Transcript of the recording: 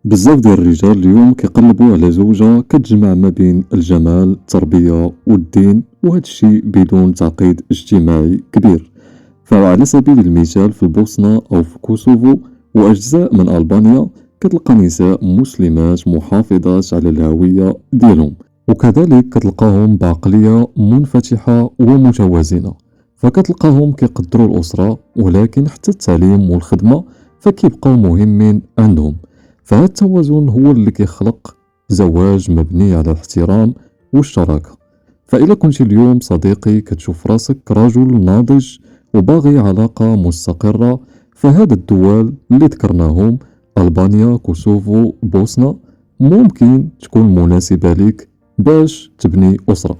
بزاف ديال الرجال اليوم كيقلبوا على زوجة كتجمع ما بين الجمال التربية والدين، وهذا الشيء بدون تعقيد اجتماعي كبير. فعلى سبيل المثال في البوسنة أو في كوسوفو وأجزاء من ألبانيا كتلقى نساء مسلمات محافظات على الهوية ديالهم، وكذلك كتلقاهم بعقلية منفتحة ومتوازنة. فكتلقاهم كيقدروا الأسرة، ولكن حتى التعليم والخدمة فكيبقاو مهمين عندهم. فهذا التوازن هو اللي كيخلق زواج مبني على الاحترام والشراكة. فإلا كنت اليوم صديقي كتشوف راسك رجل ناضج وباغي علاقة مستقرة، فهاد الدول اللي ذكرناهم ألبانيا، كوسوفو، بوسنة ممكن تكون مناسبة لك باش تبني أسرة.